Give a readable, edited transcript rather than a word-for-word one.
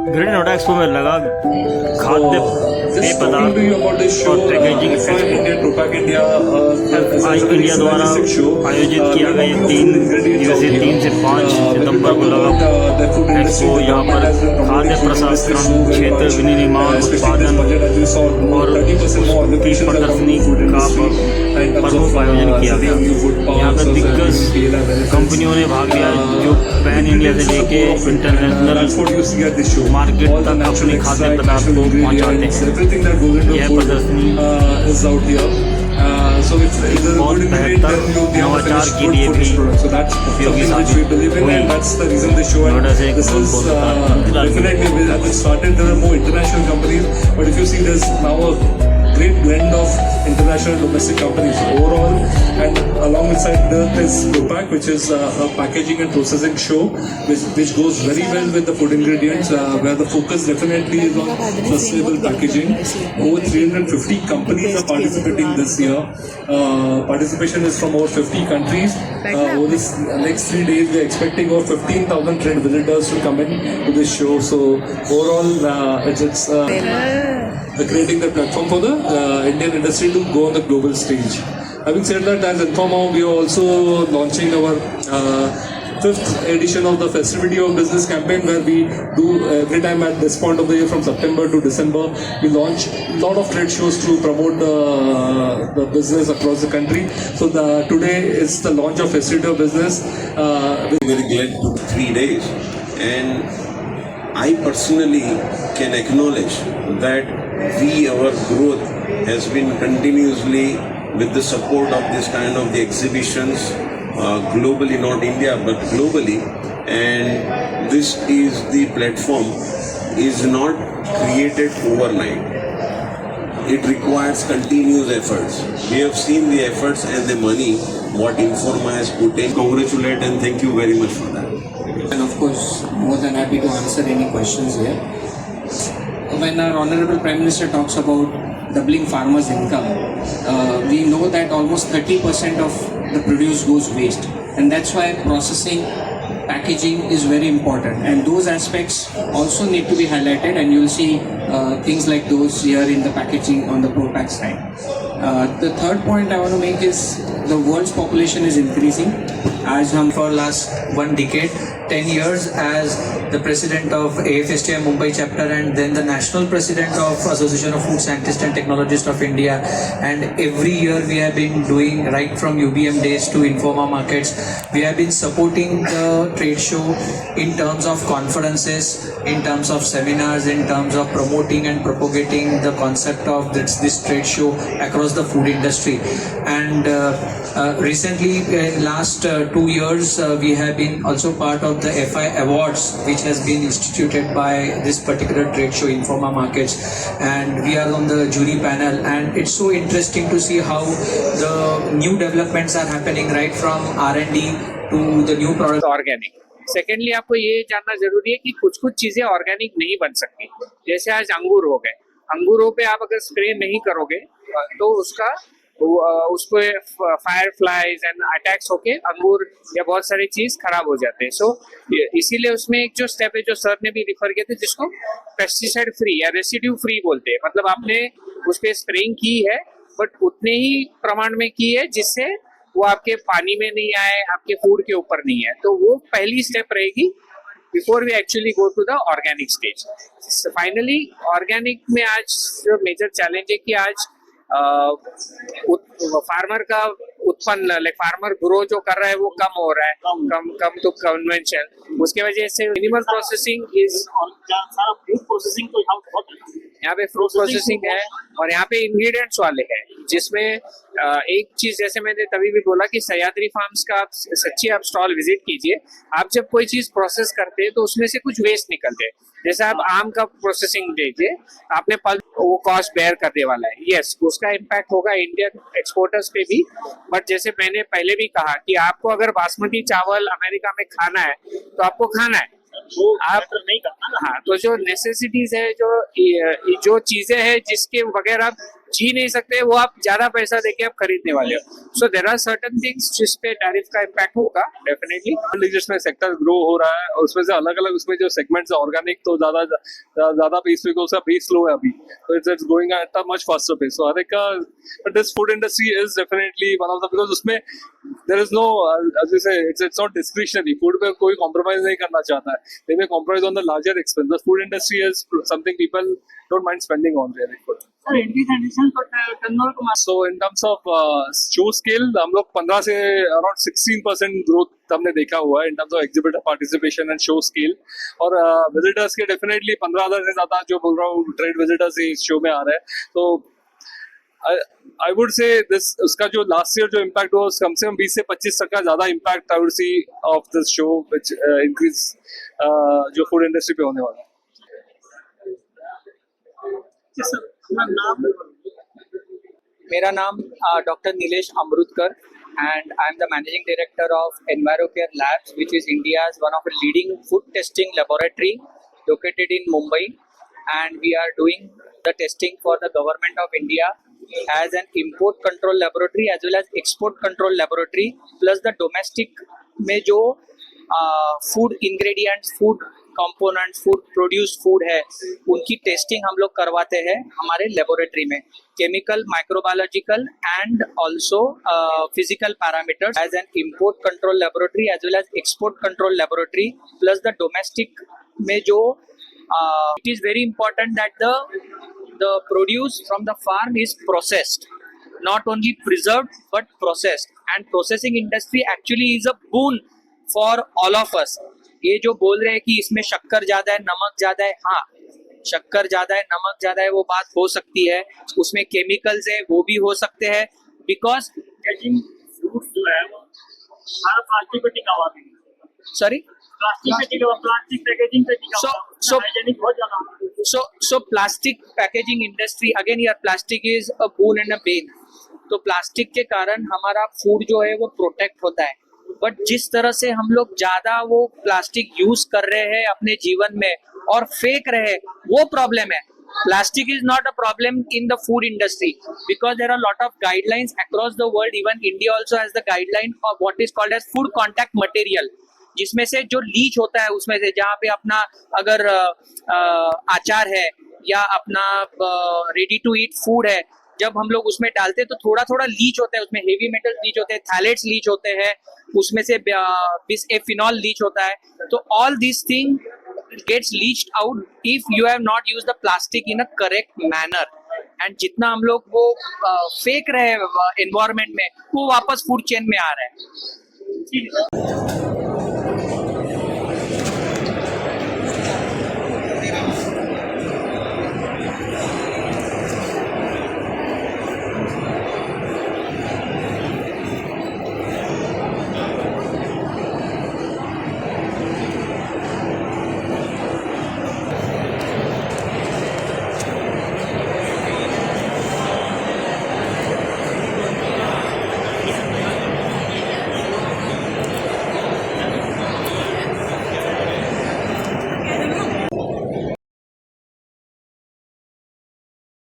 Great Noida expo में लगा खाद्य पेय पदार्थ और पैकेजिंग एफआई इंडिया द्वारा आयोजित किया गया ये 3 से 5 सितंबर को लगा एक्सपो। यहाँ पर खाद्य प्रसंस्करण क्षेत्र विनिर्माण उत्पादन और उसकी प्रदर्शनी का प्रमुख आयोजन किया गया। यहाँ पर दिग्गज कंपनियों ने भाग लिया जो पैन इंडिया से लेके इंटरनेशनल मार्केट तक अपने खाद्य पदार्थ को पहुँचाते हैं। यह प्रदर्शनी बहुत बेहतर नवाचार के लिए भी उपयोगी साबित हुई। नोएडा से great blend of international and domestic companies overall, and along with side there is Propack, which is a packaging and processing show which goes very well with the food ingredients, where the focus definitely is on sustainable packaging. Over 350 companies are participating this year. Participation is from over 50 countries. Over this next 3 days we are expecting over 15,000 trade visitors to come in to this show. So overall it's creating the platform for the Indian industry to go on the global stage. Having said that, as Informa, we are also launching our 5th edition of the Festivity of Business campaign, where we do every time at this point of the year from September to December, we launch a lot of trade shows to promote the business across the country. So today is the launch of Festivity of Business. Very glad to 3 days, and I personally can acknowledge that our growth has been continuously with the support of this kind of the exhibitions globally, not India but globally, and this is the platform is not created overnight. It requires continuous efforts. We have seen the efforts and the money what Informa has put in. Congratulate and thank you very much for that. And of course, more than happy to answer any questions here. When our Honorable Prime Minister talks about doubling farmers' income, we know that almost 30% of the produce goes waste, and that's why processing, packaging is very important, and those aspects also need to be highlighted, and you'll see things like those here in the packaging on the Propack side. The third point I want to make is the world's population is increasing. As hum for last 1 decade, 10 years as the president of AFSTI Mumbai chapter, and then the national president of Association of Food Scientists and Technologists of India, and every year we have been doing, right from UBM days to Informa Markets, we have been supporting the trade show in terms of conferences, in terms of seminars, in terms of promoting and propagating the concept of this trade show across the food industry. And recently, last 2 years, we have been also part of the FI Awards, which has been instituted by this particular trade show, Informa Markets, and we are on the jury panel, and it's so interesting to see how the new developments are happening, right from R&D to the new product. Organic. Secondly, आपको ये जानना जरूरी है कि कुछ कुछ चीजें organic नहीं बन सकती। जैसे आज अंगूर हो गए, अंगूरों पे आप अगर स्प्रे नहीं करोगे तो उसको फायर फ्लाइज एंड अटैक्स होके अंगूर या बहुत सारी चीज खराब हो जाते हैं। सो इसीलिए उसमें एक जो स्टेप है जो सर ने भी रिफर किया था, जिसको पेस्टिसाइड फ्री या रेसिड्यू फ्री बोलते हैं, मतलब आपने उस पर स्प्रेइंग की है बट उतने ही प्रमाण में की है जिससे वो आपके पानी में नहीं आए, आपके फूड के ऊपर नहीं है। तो वो पहली स्टेप रहेगी before we actually go to the organic stage. Finally organic में आज जो मेजर चैलेंज है कि आज फार्मर का उत्पन्न, लाइक फार्मर ग्रो जो कर रहा है वो कम हो रहा है, कम तो कन्वेंशन, उसके वजह से मिनिमल प्रोसेसिंग इज प्रोसेसिंग तो यहाँ पे फ्रूट प्रोसेसिंग है और यहाँ पे इंग्रेडिएंट्स वाले हैं, जिसमें एक चीज जैसे मैंने तभी भी बोला कि सह्याद्री फार्म्स का आप सच्ची आप स्टॉल विजिट कीजिए। आप जब कोई चीज प्रोसेस करते हैं तो उसमें से कुछ वेस्ट निकलते हैं। जैसे आप आम का प्रोसेसिंग देखिए, आपने पल्प, वो कॉस्ट बेयर करने वाला है, यस उसका इम्पैक्ट होगा इंडियन एक्सपोर्टर्स पे भी, बट जैसे मैंने पहले भी कहा कि आपको अगर बासमती चावल अमेरिका में खाना है तो आपको खाना है, आप नहीं करना। हाँ, तो जो नेसेसिटीज है, जो चीजें हैं जिसके बगैर आप जी नहीं सकते, वो आप ज्यादा पैसा देके आप खरीदने वाले हो. So there are certain things जिस पे टैरिफ का इम्पैक्ट होगा डेफिनेटली. जिसमें सेक्टर ग्रो हो रहा है और उसमें से अलग अलग उसमें जो सेगमेंट्स है ऑर्गेनिक तो ज्यादा पेस पे उसका पेस स्लो है अभी, तो it's going at a much faster pace. So हर एक का this food industry is definitely one of the, because उसमें देयर इज नो जैसे इट्स नॉट डिस्क्रिशनरी. फूड पे कोई कॉम्प्रोमाइज नहीं करना चाहता है. They may compromise on the larger expense. The food industry is something people don't mind spending on really food. So in terms of show scale, हम लोग 15 से around 16% ग्रोथ हमने देखा हुआ है in terms of exhibitor participation and show scale. और visitors के definitely 15,000 से ज़्यादा जो बोल रहा हूँ trade visitors इस show में आ रहे हैं. तो I would say this उसका जो last year जो impact हुआ कम से कम 20 से 25% ज़्यादा impact I would see of this show which increase जो food industry पे होने वाला है. मेरा नाम doctor Nilesh Amritkar and I am the managing director of EnviroCare Labs, which is India's one of the leading food testing laboratory located in Mumbai, and we are doing the testing for the government of India as an import control laboratory as well as export control laboratory, plus the domestic में जो food ingredients, food components, food produced food है, उनकी testing हम लोग करवाते हैं हमारे laboratory में. Chemical, microbiological and also physical parameters as an import control laboratory as well as export control laboratory, plus the domestic में जो it is very important that the produce from the farm is processed, not only preserved but processed, and processing industry actually is a boon for all of us. ये जो बोल रहे हैं कि इसमें शक्कर ज्यादा है, नमक ज्यादा है, हाँ शक्कर ज्यादा है, नमक ज्यादा है, वो बात हो सकती है. उसमें केमिकल्स है, वो भी हो सकते हैं, बिकॉज फ्रूट्स जो है वो सारा प्लास्टिक पे टिका हुआ है. सॉरी प्लास्टिक पे टिका हुआ, प्लास्टिक पैकेजिंग पे टिका हुआ. so हाइजीनिक बहुत ज्यादा. so plastic packaging industry again, यार plastic is a boon and a bane. तो प्लास्टिक के कारण हमारा फूड जो है वो प्रोटेक्ट होता है, बट जिस तरह से हम लोग ज्यादा वो प्लास्टिक यूज कर रहे हैं अपने जीवन में और फेंक रहे हैं, वो प्रॉब्लम है. Plastic is not a problem in the food industry because there are a lot of guidelines across the world. Even India also has the guideline of what is called as food contact material, जिसमें से जो Leach होता है उसमें से, जहाँ पे अपना अगर अचार है या अपना रेडी टू ईट फूड है, जब हम लोग उसमें डालते हैं तो थोड़ा थोड़ा लीच होता है, उसमें हेवी मेटल लीच होते हैं, थैलेट्स लीच होते हैं, उसमें से बिसएफिनॉल लीच होता है. तो all this thing gets leached out if you have not used the plastic in a correct manner. and जितना हम लोग वो फेंक रहे हैं एनवायरमेंट में, वो वापस फूड चेन में आ रहा है.